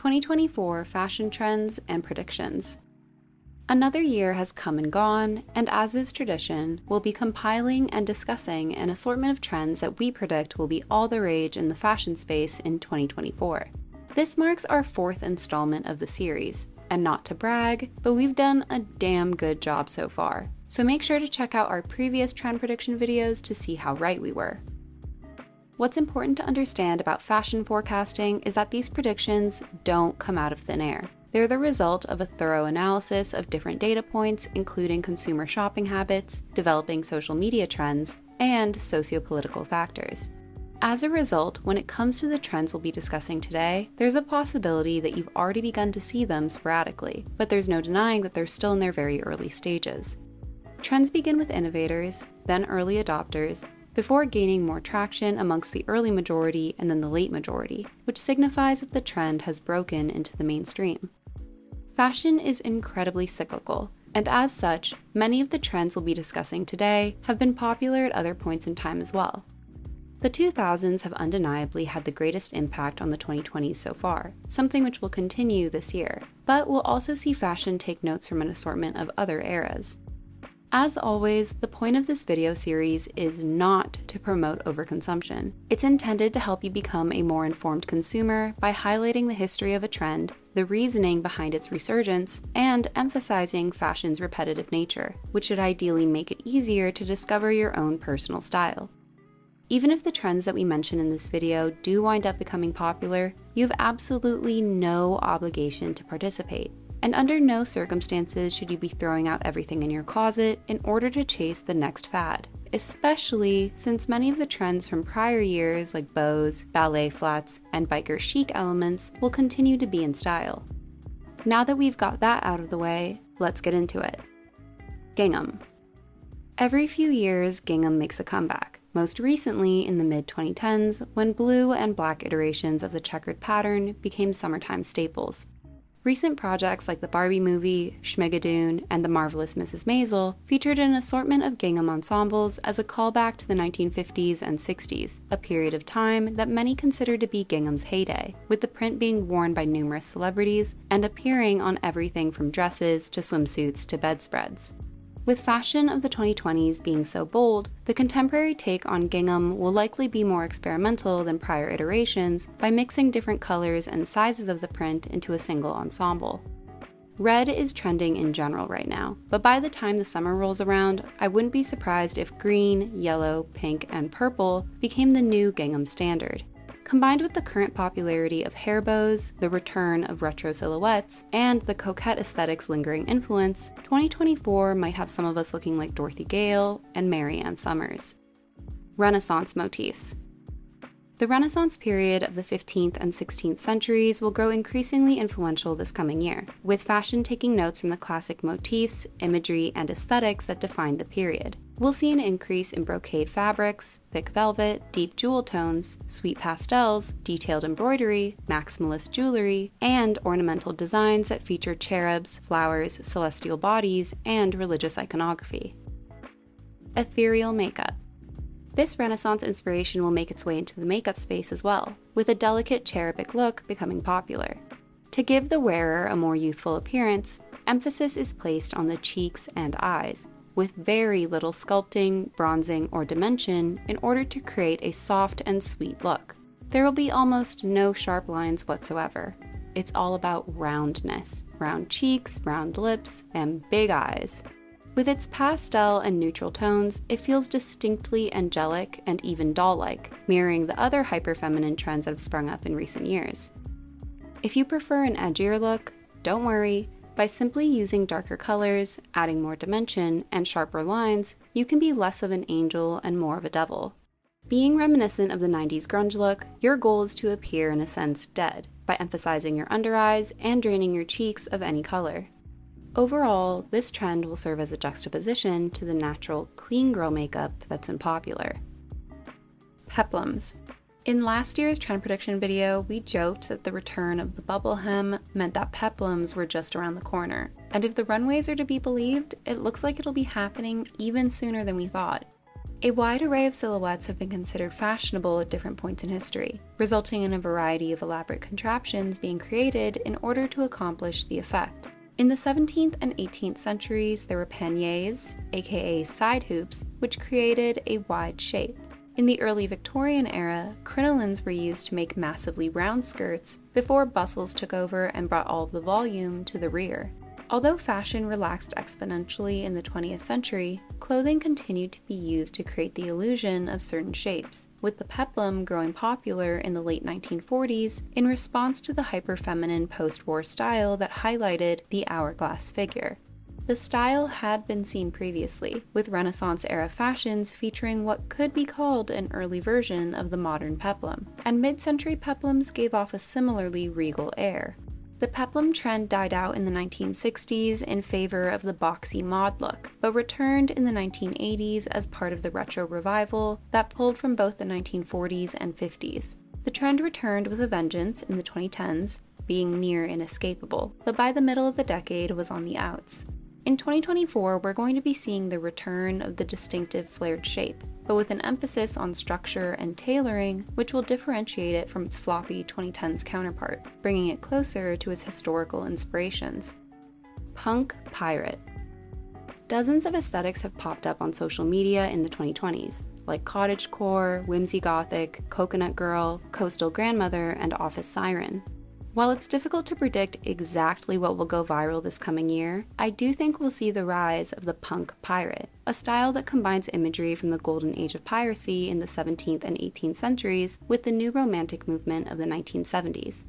2024 Fashion Trends and Predictions. Another year has come and gone, and as is tradition, we'll be compiling and discussing an assortment of trends that we predict will be all the rage in the fashion space in 2024. This marks our fourth installment of the series, and not to brag, but we've done a damn good job so far. So make sure to check out our previous trend prediction videos to see how right we were. What's important to understand about fashion forecasting is that these predictions don't come out of thin air. They're the result of a thorough analysis of different data points, including consumer shopping habits, developing social media trends, and socio-political factors. As a result, when it comes to the trends we'll be discussing today, there's a possibility that you've already begun to see them sporadically, but there's no denying that they're still in their very early stages. Trends begin with innovators, then early adopters, before gaining more traction amongst the early majority and then the late majority, which signifies that the trend has broken into the mainstream. Fashion is incredibly cyclical, and as such, many of the trends we'll be discussing today have been popular at other points in time as well. The 2000s have undeniably had the greatest impact on the 2020s so far, something which will continue this year, but we'll also see fashion take notes from an assortment of other eras. As always, the point of this video series is not to promote overconsumption. It's intended to help you become a more informed consumer by highlighting the history of a trend, the reasoning behind its resurgence, and emphasizing fashion's repetitive nature, which should ideally make it easier to discover your own personal style. Even if the trends that we mention in this video do wind up becoming popular, you have absolutely no obligation to participate. And under no circumstances should you be throwing out everything in your closet in order to chase the next fad, especially since many of the trends from prior years like bows, ballet flats, and biker chic elements will continue to be in style. Now that we've got that out of the way, let's get into it. Gingham. Every few years, gingham makes a comeback, most recently in the mid-2010s when blue and black iterations of the checkered pattern became summertime staples. Recent projects like the Barbie movie, Schmigadoon, and The Marvelous Mrs. Maisel featured an assortment of gingham ensembles as a callback to the 1950s and 60s, a period of time that many consider to be gingham's heyday, with the print being worn by numerous celebrities and appearing on everything from dresses to swimsuits to bedspreads. With fashion of the 2020s being so bold, the contemporary take on gingham will likely be more experimental than prior iterations by mixing different colors and sizes of the print into a single ensemble. Red is trending in general right now, but by the time the summer rolls around, I wouldn't be surprised if green, yellow, pink, and purple became the new gingham standard. Combined with the current popularity of hair bows, the return of retro silhouettes, and the coquette aesthetic's lingering influence, 2024 might have some of us looking like Dorothy Gale and Mary Ann Summers. Renaissance motifs. The Renaissance period of the 15th and 16th centuries will grow increasingly influential this coming year, with fashion taking notes from the classic motifs, imagery, and aesthetics that defined the period. We'll see an increase in brocade fabrics, thick velvet, deep jewel tones, sweet pastels, detailed embroidery, maximalist jewelry, and ornamental designs that feature cherubs, flowers, celestial bodies, and religious iconography. Ethereal makeup. This Renaissance inspiration will make its way into the makeup space as well, with a delicate cherubic look becoming popular. To give the wearer a more youthful appearance, emphasis is placed on the cheeks and eyes, with very little sculpting, bronzing, or dimension in order to create a soft and sweet look. There will be almost no sharp lines whatsoever. It's all about roundness, round cheeks, round lips, and big eyes. With its pastel and neutral tones, it feels distinctly angelic and even doll-like, mirroring the other hyper-feminine trends that have sprung up in recent years. If you prefer an edgier look, don't worry. By simply using darker colors, adding more dimension, and sharper lines, you can be less of an angel and more of a devil. Being reminiscent of the 90s grunge look, your goal is to appear in a sense dead, by emphasizing your under eyes and draining your cheeks of any color. Overall, this trend will serve as a juxtaposition to the natural, clean girl makeup that's been popular. Peplums. In last year's trend prediction video, we joked that the return of the bubble hem meant that peplums were just around the corner. And if the runways are to be believed, it looks like it'll be happening even sooner than we thought. A wide array of silhouettes have been considered fashionable at different points in history, resulting in a variety of elaborate contraptions being created in order to accomplish the effect. In the 17th and 18th centuries, there were panniers, aka side hoops, which created a wide shape. In the early Victorian era, crinolines were used to make massively round skirts before bustles took over and brought all of the volume to the rear. Although fashion relaxed exponentially in the 20th century, clothing continued to be used to create the illusion of certain shapes, with the peplum growing popular in the late 1940s in response to the hyper-feminine post-war style that highlighted the hourglass figure. The style had been seen previously, with Renaissance-era fashions featuring what could be called an early version of the modern peplum, and mid-century peplums gave off a similarly regal air. The peplum trend died out in the 1960s in favor of the boxy mod look, but returned in the 1980s as part of the retro revival that pulled from both the 1940s and 50s. The trend returned with a vengeance in the 2010s, being near inescapable, but by the middle of the decade was on the outs. In 2024, we're going to be seeing the return of the distinctive flared shape, but with an emphasis on structure and tailoring, which will differentiate it from its floppy 2010s counterpart, bringing it closer to its historical inspirations. Punk pirate. Dozens of aesthetics have popped up on social media in the 2020s, like cottagecore, whimsy gothic, coconut girl, coastal grandmother, and office siren. While it's difficult to predict exactly what will go viral this coming year, I do think we'll see the rise of the punk pirate, a style that combines imagery from the golden age of piracy in the 17th and 18th centuries with the new romantic movement of the 1970s.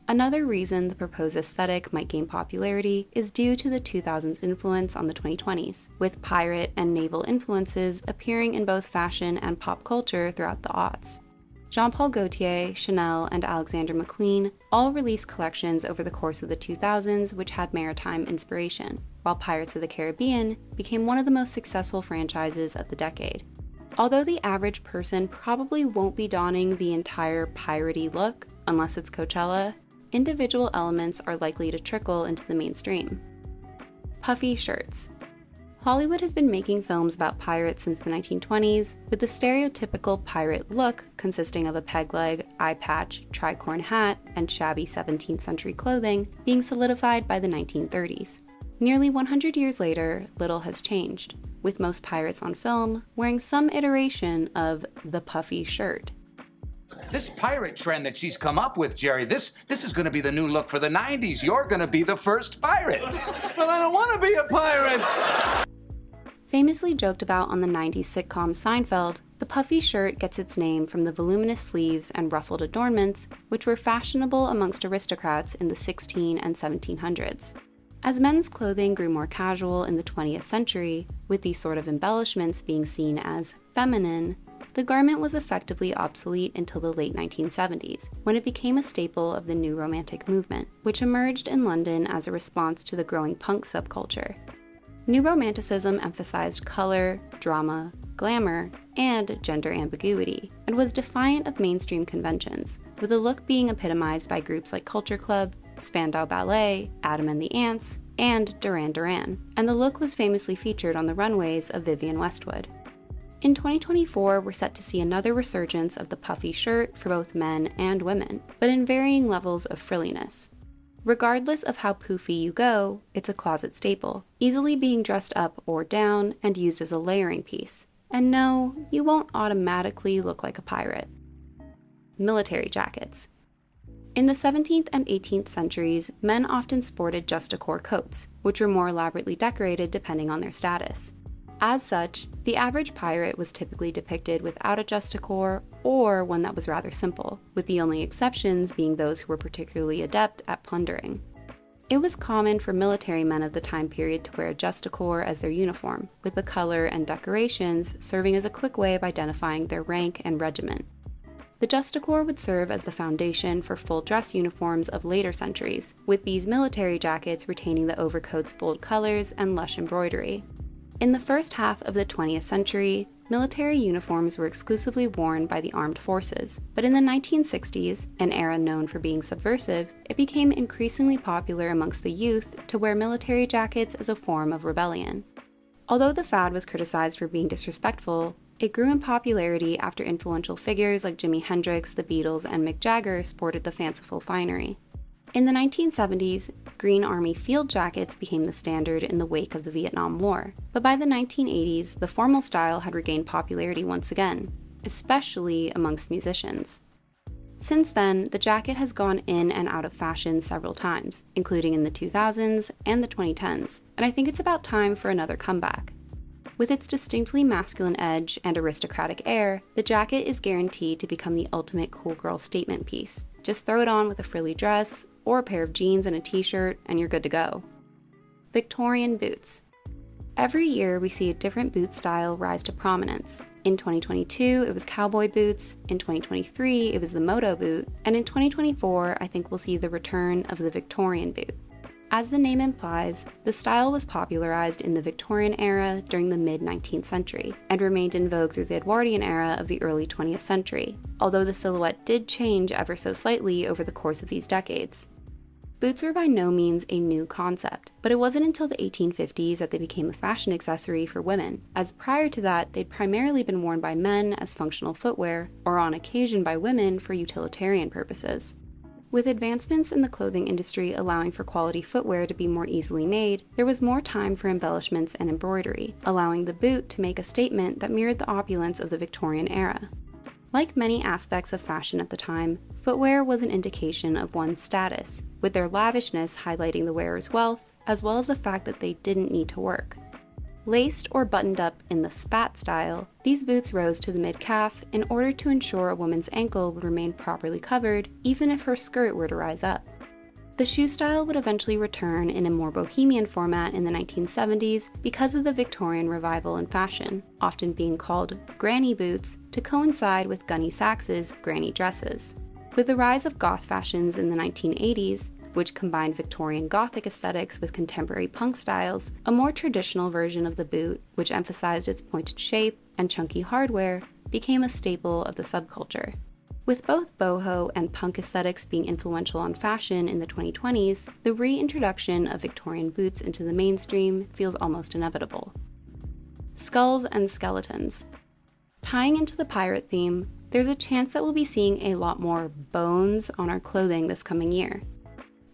Another reason the proposed aesthetic might gain popularity is due to the 2000s influence on the 2020s, with pirate and naval influences appearing in both fashion and pop culture throughout the aughts. Jean Paul Gaultier, Chanel, and Alexander McQueen all released collections over the course of the 2000s which had maritime inspiration, while Pirates of the Caribbean became one of the most successful franchises of the decade. Although the average person probably won't be donning the entire piratey look, unless it's Coachella, individual elements are likely to trickle into the mainstream. Puffy shirts. Hollywood has been making films about pirates since the 1920s, with the stereotypical pirate look consisting of a peg leg, eye patch, tricorn hat, and shabby 17th century clothing being solidified by the 1930s. Nearly 100 years later, little has changed, with most pirates on film wearing some iteration of the puffy shirt. This pirate trend that she's come up with, Jerry, this is going to be the new look for the 90s. You're going to be the first pirate. Well, I don't want to be a pirate. Famously joked about on the 90s sitcom Seinfeld, the puffy shirt gets its name from the voluminous sleeves and ruffled adornments, which were fashionable amongst aristocrats in the 1600s and 1700s. As men's clothing grew more casual in the 20th century, with these sort of embellishments being seen as feminine, the garment was effectively obsolete until the late 1970s, when it became a staple of the New Romantic movement, which emerged in London as a response to the growing punk subculture. New Romanticism emphasized color, drama, glamour, and gender ambiguity, and was defiant of mainstream conventions, with the look being epitomized by groups like Culture Club, Spandau Ballet, Adam and the Ants, and Duran Duran, and the look was famously featured on the runways of Vivienne Westwood. In 2024, we're set to see another resurgence of the puffy shirt for both men and women, but in varying levels of frilliness. Regardless of how poofy you go, it's a closet staple, easily being dressed up or down and used as a layering piece. And no, you won't automatically look like a pirate. Military jackets. In the 17th and 18th centuries, men often sported justaucorps coats, which were more elaborately decorated depending on their status. As such, the average pirate was typically depicted without a justaucorps or one that was rather simple, with the only exceptions being those who were particularly adept at plundering. It was common for military men of the time period to wear a justaucorps as their uniform, with the color and decorations serving as a quick way of identifying their rank and regiment. The justaucorps would serve as the foundation for full dress uniforms of later centuries, with these military jackets retaining the overcoat's bold colors and lush embroidery. In the first half of the 20th century, military uniforms were exclusively worn by the armed forces, but in the 1960s, an era known for being subversive, it became increasingly popular amongst the youth to wear military jackets as a form of rebellion. Although the fad was criticized for being disrespectful, It grew in popularity after influential figures like Jimi Hendrix, the Beatles, and Mick Jagger sported the fanciful finery. In the 1970s, Green Army field jackets became the standard in the wake of the Vietnam War, but by the 1980s, the formal style had regained popularity once again, especially amongst musicians. Since then, the jacket has gone in and out of fashion several times, including in the 2000s and the 2010s, and I think it's about time for another comeback. With its distinctly masculine edge and aristocratic air, the jacket is guaranteed to become the ultimate cool girl statement piece. Just throw it on with a frilly dress, or a pair of jeans and a t-shirt, and you're good to go. Victorian boots. Every year we see a different boot style rise to prominence. In 2022, it was cowboy boots, in 2023, it was the moto boot, and in 2024, I think we'll see the return of the Victorian boot. As the name implies, the style was popularized in the Victorian era during the mid-19th century, and remained in vogue through the Edwardian era of the early 20th century, although the silhouette did change ever so slightly over the course of these decades. Boots were by no means a new concept, but it wasn't until the 1850s that they became a fashion accessory for women, as prior to that they'd primarily been worn by men as functional footwear, or on occasion by women for utilitarian purposes. With advancements in the clothing industry allowing for quality footwear to be more easily made, there was more time for embellishments and embroidery, allowing the boot to make a statement that mirrored the opulence of the Victorian era. Like many aspects of fashion at the time, footwear was an indication of one's status, with their lavishness highlighting the wearer's wealth, as well as the fact that they didn't need to work. Laced or buttoned up in the spat style, these boots rose to the mid-calf in order to ensure a woman's ankle would remain properly covered, even if her skirt were to rise up. The shoe style would eventually return in a more bohemian format in the 1970s because of the Victorian revival in fashion, often being called granny boots to coincide with Gunny Sax's granny dresses. With the rise of goth fashions in the 1980s, which combined Victorian Gothic aesthetics with contemporary punk styles, a more traditional version of the boot, which emphasized its pointed shape and chunky hardware, became a staple of the subculture. With both boho and punk aesthetics being influential on fashion in the 2020s, the reintroduction of Victorian boots into the mainstream feels almost inevitable. Skulls and skeletons. Tying into the pirate theme, there's a chance that we'll be seeing a lot more bones on our clothing this coming year.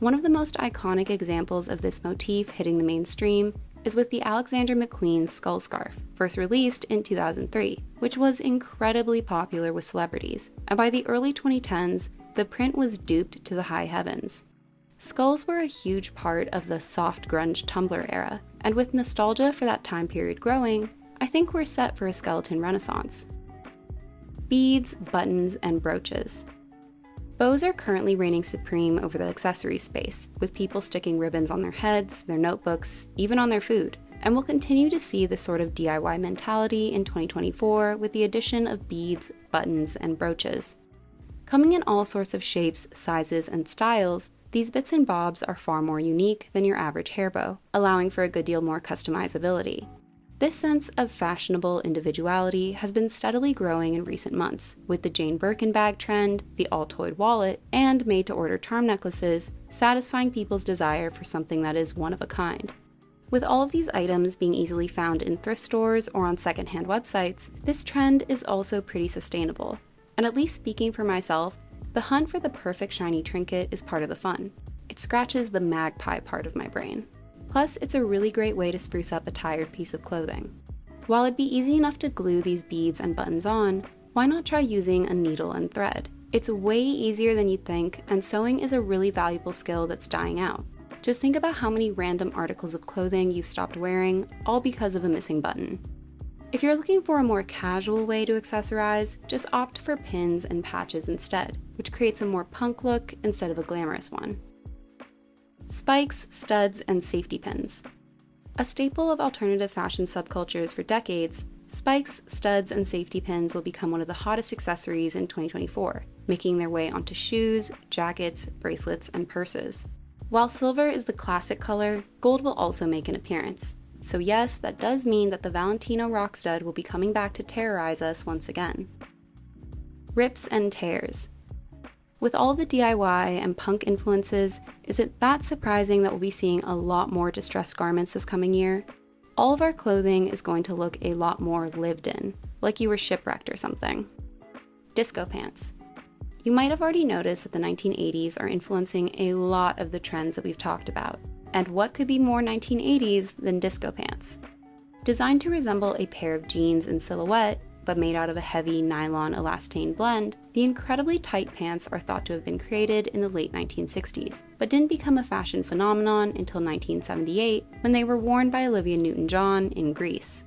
One of the most iconic examples of this motif hitting the mainstream is with the Alexander McQueen skull scarf, first released in 2003, which was incredibly popular with celebrities, and by the early 2010s, the print was duped to the high heavens. Skulls were a huge part of the soft grunge Tumblr era, and with nostalgia for that time period growing, I think we're set for a skeleton renaissance. Beads, buttons, and brooches. Bows are currently reigning supreme over the accessory space, with people sticking ribbons on their heads, their notebooks, even on their food, and we'll continue to see this sort of DIY mentality in 2024 with the addition of beads, buttons, and brooches. Coming in all sorts of shapes, sizes, and styles, these bits and bobs are far more unique than your average hair bow, allowing for a good deal more customizability. This sense of fashionable individuality has been steadily growing in recent months, with the Jane Birkin bag trend, the Altoid wallet, and made-to-order charm necklaces satisfying people's desire for something that is one of a kind. With all of these items being easily found in thrift stores or on secondhand websites, this trend is also pretty sustainable. And at least speaking for myself, the hunt for the perfect shiny trinket is part of the fun. It scratches the magpie part of my brain. Plus, it's a really great way to spruce up a tired piece of clothing. While it'd be easy enough to glue these beads and buttons on, why not try using a needle and thread? It's way easier than you'd think, and sewing is a really valuable skill that's dying out. Just think about how many random articles of clothing you've stopped wearing, all because of a missing button. If you're looking for a more casual way to accessorize, just opt for pins and patches instead, which creates a more punk look instead of a glamorous one. Spikes, studs, and safety pins. A staple of alternative fashion subcultures for decades, spikes, studs, and safety pins will become one of the hottest accessories in 2024, making their way onto shoes, jackets, bracelets, and purses. While silver is the classic color, gold will also make an appearance. So yes, that does mean that the Valentino rock stud will be coming back to terrorize us once again. Rips and tears. With all the DIY and punk influences, is it that surprising that we'll be seeing a lot more distressed garments this coming year? All of our clothing is going to look a lot more lived in, like you were shipwrecked or something. Disco pants. You might have already noticed that the 1980s are influencing a lot of the trends that we've talked about. And what could be more 1980s than disco pants? Designed to resemble a pair of jeans in silhouette, but made out of a heavy nylon elastane blend, the incredibly tight pants are thought to have been created in the late 1960s, but didn't become a fashion phenomenon until 1978 when they were worn by Olivia Newton-John in Grease.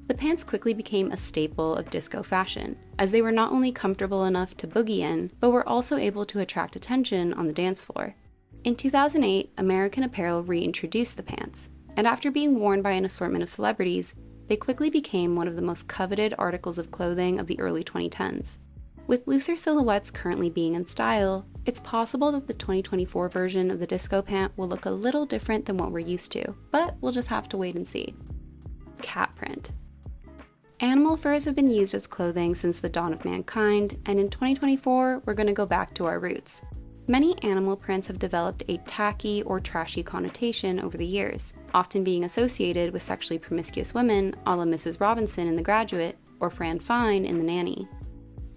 The pants quickly became a staple of disco fashion, as they were not only comfortable enough to boogie in, but were also able to attract attention on the dance floor. In 2008, American Apparel reintroduced the pants, and after being worn by an assortment of celebrities, they quickly became one of the most coveted articles of clothing of the early 2010s. With looser silhouettes currently being in style, it's possible that the 2024 version of the disco pant will look a little different than what we're used to, but we'll just have to wait and see. Cat print. Animal furs have been used as clothing since the dawn of mankind, and in 2024, we're going to go back to our roots. Many animal prints have developed a tacky or trashy connotation over the years, often being associated with sexually promiscuous women a la Mrs. Robinson in The Graduate or Fran Fine in The Nanny.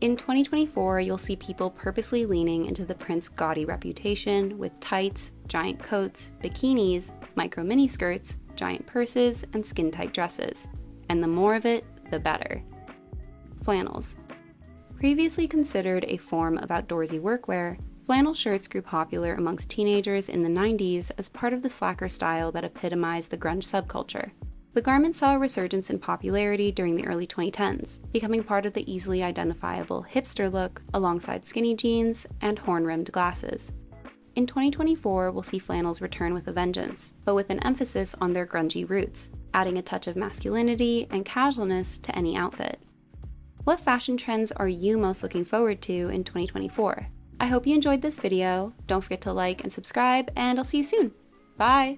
In 2024, you'll see people purposely leaning into the print's gaudy reputation with tights, giant coats, bikinis, micro miniskirts, giant purses, and skin-tight dresses. And the more of it, the better. Flannels. Previously considered a form of outdoorsy workwear, flannel shirts grew popular amongst teenagers in the 90s as part of the slacker style that epitomized the grunge subculture. The garment saw a resurgence in popularity during the early 2010s, becoming part of the easily identifiable hipster look alongside skinny jeans and horn-rimmed glasses. In 2024, we'll see flannels return with a vengeance, but with an emphasis on their grungy roots, adding a touch of masculinity and casualness to any outfit. What fashion trends are you most looking forward to in 2024? I hope you enjoyed this video. Don't forget to like and subscribe, and I'll see you soon. Bye!